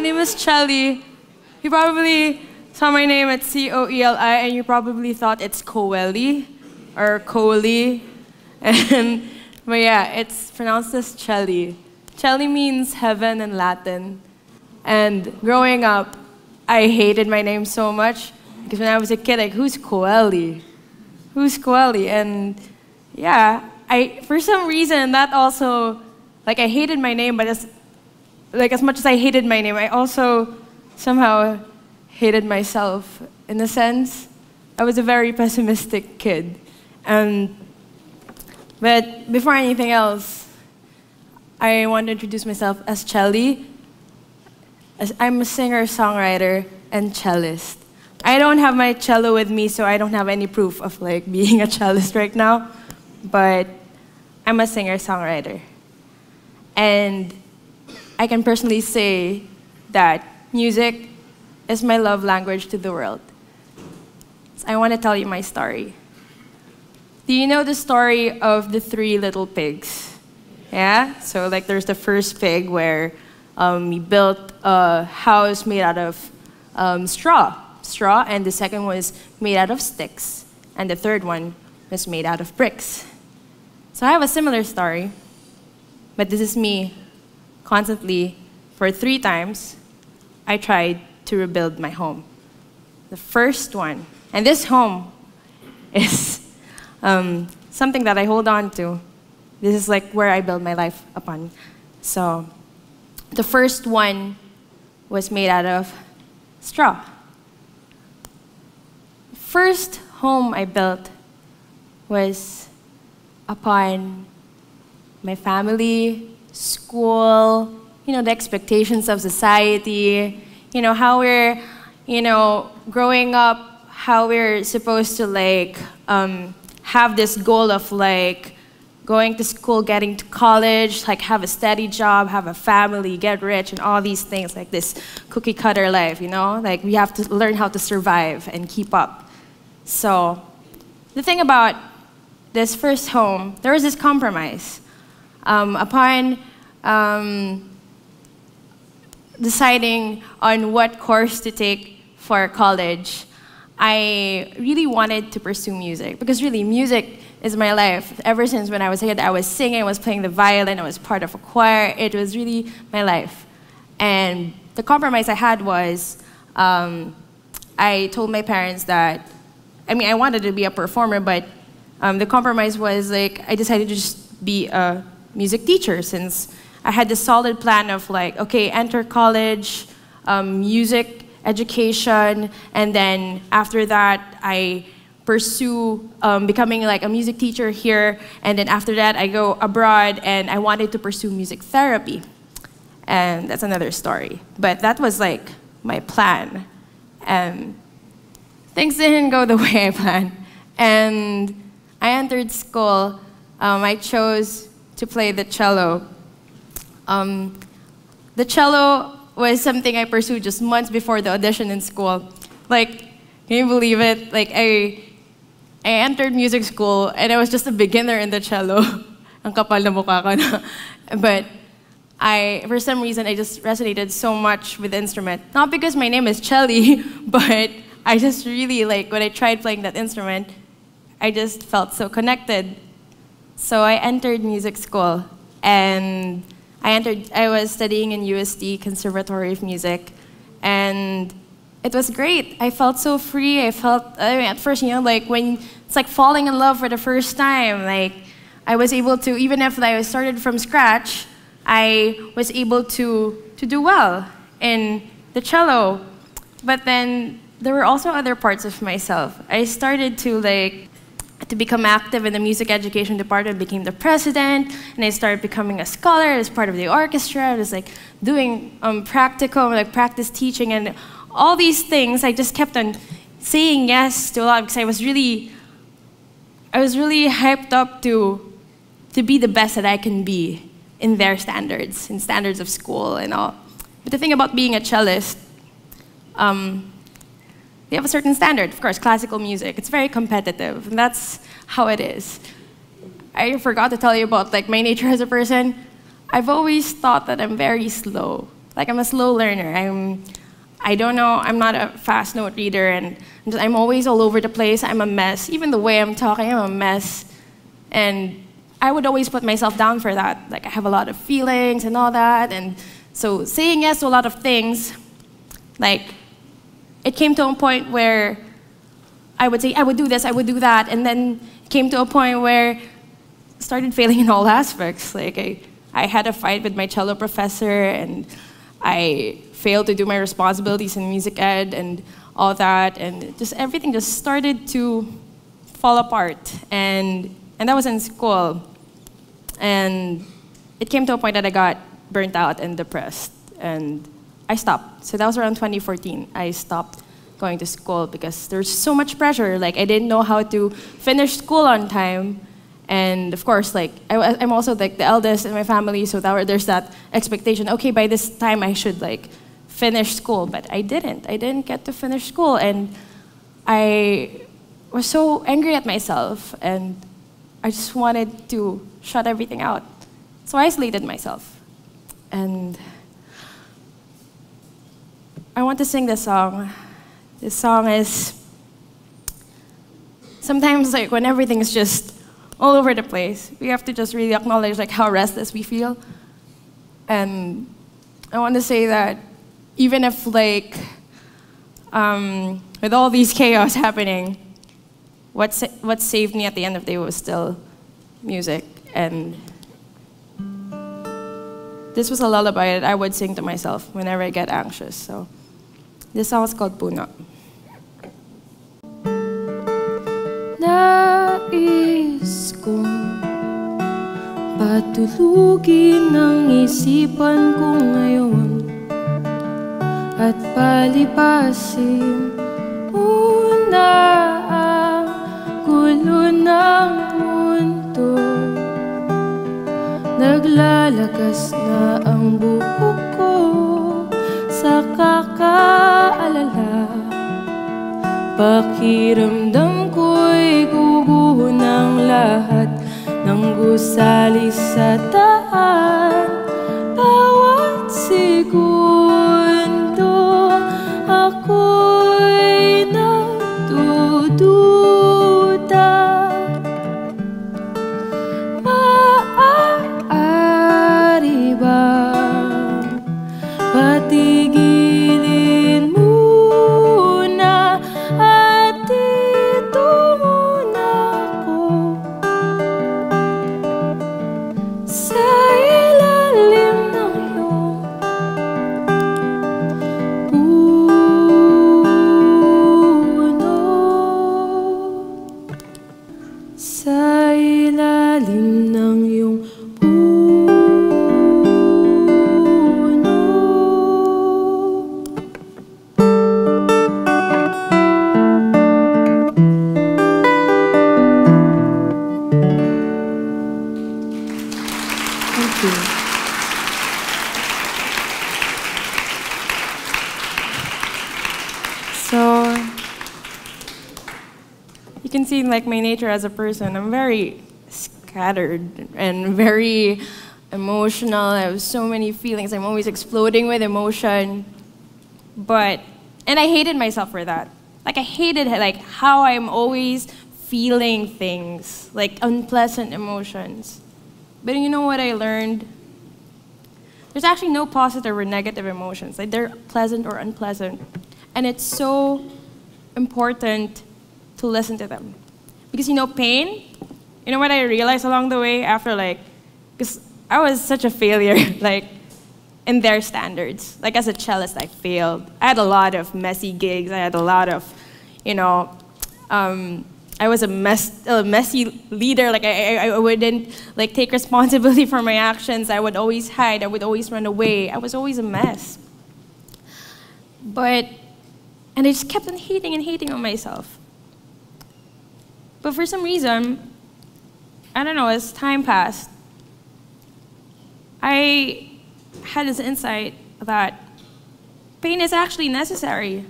name is Coeli. You probably saw my name at Coeli, and you probably thought it's Coeli or Coeli. But yeah, it's pronounced as Coeli. Coeli means heaven in Latin. And growing up, I hated my name so much because when I was a kid, like, who's Coeli? Who's Coeli? And yeah, for some reason, that also, like, I hated my name, but as much as I hated my name, I also somehow hated myself in a sense. I was a very pessimistic kid. But before anything else, I want to introduce myself as Coeli. I'm a singer, songwriter, and cellist. I don't have my cello with me, so I don't have any proof of like being a cellist right now. But I'm a singer, songwriter. And I can personally say that music is my love language to the world. So I want to tell you my story. Do you know the story of the 3 little pigs? Yeah? So like there's the first pig where he built a house made out of straw, and the second was made out of sticks, and the third one was made out of bricks. So I have a similar story, but this is me constantly, for 3 times, I tried to rebuild my home. The first one, and this home is something that I hold on to. This is like where I build my life upon. So the first one was made out of straw. The first home I built was upon my family, school, the expectations of society, how we're, growing up, how we're supposed to like have this goal of like going to school, getting to college, like have a steady job, have a family, get rich, and all these things, like this cookie cutter life, like we have to learn how to survive and keep up. So the thing about this first home, there was this compromise. Upon deciding on what course to take for college, I really wanted to pursue music, because really music is my life. Ever since when I was a kid, I was singing, I was playing the violin, I was part of a choir. It was really my life. And the compromise I had was, I told my parents that, I wanted to be a performer, but the compromise was like, I decided to just be a music teacher, since I had this solid plan of like, okay, enter college, music education, and then after that, I pursue becoming like a music teacher here, and then after that, I go abroad, and I wanted to pursue music therapy. And that's another story. But that was like my plan. And things didn't go the way I planned. And I entered school. I chose to play the cello. The cello was something I pursued just months before the audition in school. Like, can you believe it? Like, I entered music school, and I was just a beginner in the cello. Ang kapal na mukha ko na. But for some reason, I just resonated so much with the instrument. Not because my name is Coeli, but I just really, like, when I tried playing that instrument, I just felt so connected. So I entered music school, and I was studying in USD, Conservatory of Music, and it was great. I felt so free. I felt, at first, like when it's like falling in love for the first time, like I was able to, even if I started from scratch, I was able to do well in the cello. But then there were also other parts of myself. I started to become active in the music education department, became the president, and I started becoming a scholar as part of the orchestra. I was like doing practicum, like practice teaching, and all these things. I just kept on saying yes to a lot because I was really hyped up to be the best that I can be in their standards, in standards of school and all. But the thing about being a cellist, they have a certain standard, of course, classical music. It's very competitive, and that's how it is. I forgot to tell you about like my nature as a person. I've always thought that I'm very slow. Like, I'm a slow learner. I don't know, I'm not a fast note reader, and I'm always all over the place. I'm a mess. Even the way I'm talking, I'm a mess. And I would always put myself down for that. Like, I have a lot of feelings and all that, and so saying yes to a lot of things, like, it came to a point where I would say, I would do this, I would do that, and then it came to a point where I started failing in all aspects. Like, I had a fight with my cello professor, and I failed to do my responsibilities in music ed and all that, and just everything just started to fall apart. And that was in school. And it came to a point that I got burnt out and depressed, and I stopped. So that was around 2014. I stopped going to school because there's so much pressure. Like, I didn't know how to finish school on time. And of course, like, I'm also like the eldest in my family, so there's that expectation, okay, by this time I should like finish school, but I didn't. I didn't get to finish school, and I was so angry at myself, and I just wanted to shut everything out. So I isolated myself. And I want to sing this song. This song is, sometimes like when everything is just all over the place, we have to just really acknowledge like how restless we feel. And I want to say that even if like, with all these chaos happening, what saved me at the end of the day was still music. And this was a lullaby that I would sing to myself whenever I get anxious. So this song is called Puno. Nais kong patulugin ang isipan ko ngayon at palipasin muna ang gulo ng mundo. Naglalagas na ang buhok ko sa kakaalala. Pakiramdam ko'y guguho ng lahat ng gusali sa daan. Bawat segundo ako'y nagdududa. Maaari bang patigilin muna at dito muna ako sa ilalim ng iyong puno, sa ilalim ng iyong puno. Thank you. So, you can see like my nature as a person. I'm very scattered and very emotional. I have so many feelings. I'm always exploding with emotion. And I hated myself for that. Like, I hated like how I'm always feeling things, like unpleasant emotions. But you know what I learned? There's actually no positive or negative emotions. Like, they're pleasant or unpleasant. And it's so important to listen to them. Because you know, pain, you know what I realized along the way after like, because I was such a failure, like, in their standards. Like, as a cellist, I failed. I had a lot of messy gigs. I had a lot of, you know, I was a messy leader. Like, I wouldn't like take responsibility for my actions. I would always hide. I would always run away. I was always a mess. And I just kept on hating and hating on myself. But for some reason, I don't know, as time passed, I had this insight that pain is actually necessary.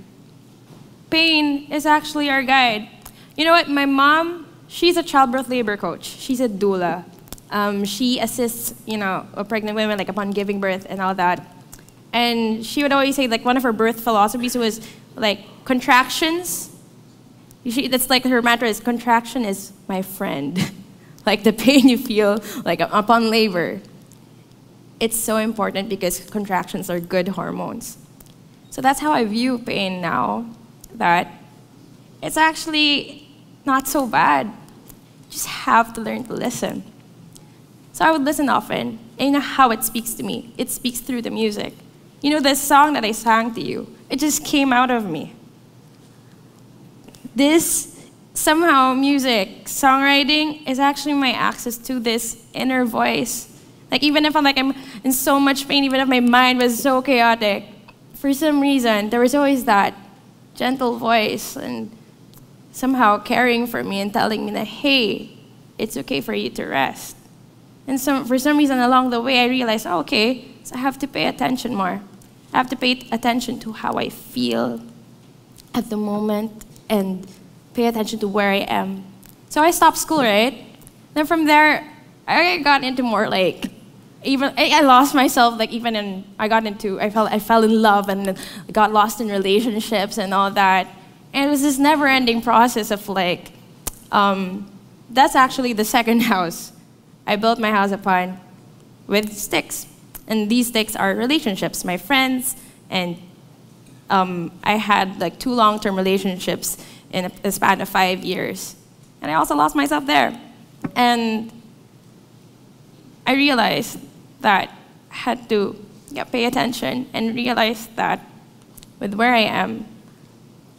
Pain is actually our guide. You know what? My mom, she's a childbirth labor coach. She's a doula. She assists, you know, pregnant women like upon giving birth and all that. And she would always say, like, one of her birth philosophies was, like, contractions. That's like her mantra is, contraction is my friend. Like the pain you feel, like, upon labor. It's so important because contractions are good hormones. So that's how I view pain now, that it's actually not so bad. You just have to learn to listen. So I would listen often, and you know how it speaks to me? It speaks through the music. You know, this song that I sang to you, it just came out of me. This, somehow, music, songwriting is actually my access to this inner voice. Like, even if I'm in so much pain, even if my mind was so chaotic, for some reason, there was always that gentle voice and somehow caring for me and telling me that, hey, it's okay for you to rest. And for some reason along the way, I realized, oh, okay, so I have to pay attention more. I have to pay attention to how I feel at the moment and pay attention to where I am. So I stopped school, right? Then from there, I got into more like, even I lost myself. Like I fell in love and got lost in relationships and all that. And it was this never-ending process of like, that's actually the second house I built my house upon with sticks. And these sticks are relationships, my friends, and I had like 2 long-term relationships in a span of 5 years. And I also lost myself there. And I realized that I had to pay attention and realize that with where I am,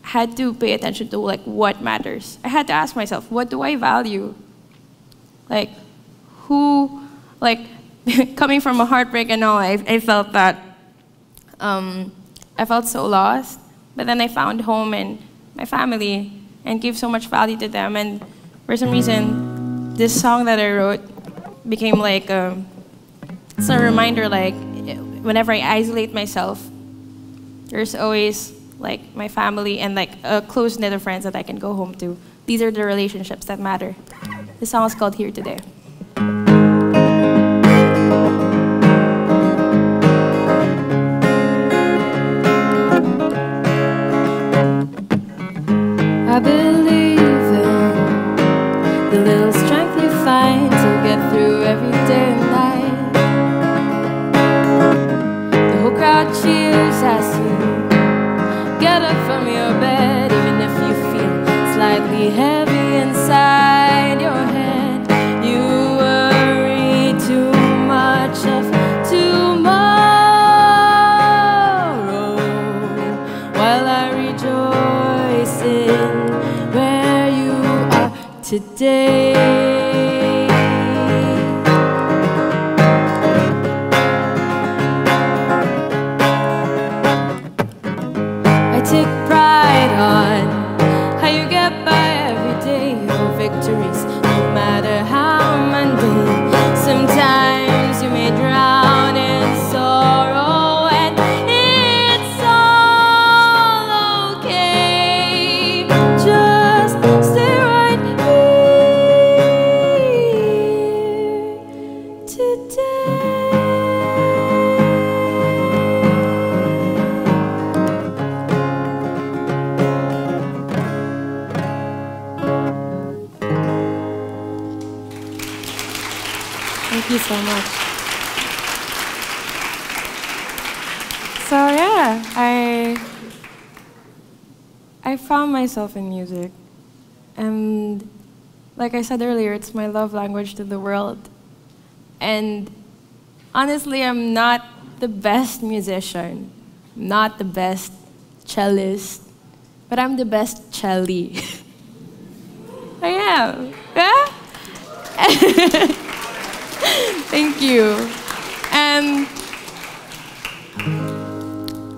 I had to pay attention to like what matters. I had to ask myself, what do I value? Like, coming from a heartbreak and all, I felt that, I felt so lost. But then I found home in my family and gave so much value to them. And for some reason, this song that I wrote became like it's a reminder, like, whenever I isolate myself, there's always like my family and like a close knit of friends that I can go home to. These are the relationships that matter. This song is called Here Today. I believe in the little strength you find to get through every day and night. The whole crowd cheers as you get up from your bed, even if you feel slightly heavy inside your head. You worry too much of tomorrow, while I rejoice in where you are today. I take pride on how you get by every day, your victories, no matter how mundane. Sometimes you may drown in sorrow, and it's all okay. Just stay right here today. Thank you so much. So yeah, I found myself in music. And like I said earlier, it's my love language to the world. And honestly, I'm not the best musician, not the best cellist, but I'm the best celli. I am. Yeah? Thank you. And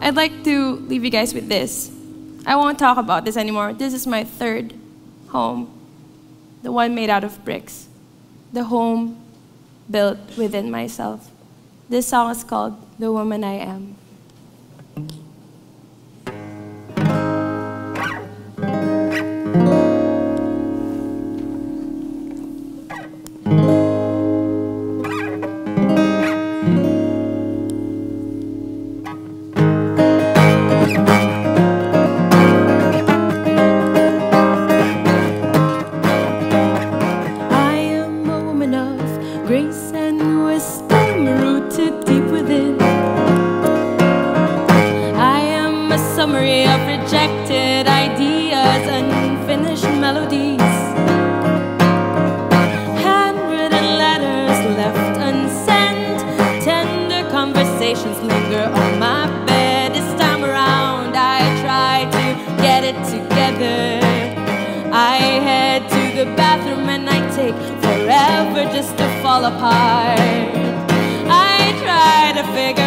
I'd like to leave you guys with this. I won't talk about this anymore. This is my 3rd home, the one made out of bricks, the home built within myself. This song is called The Woman I Am. finger on my bed. This time around I try to get it together. I head to the bathroom and I take forever just to fall apart. I try to figure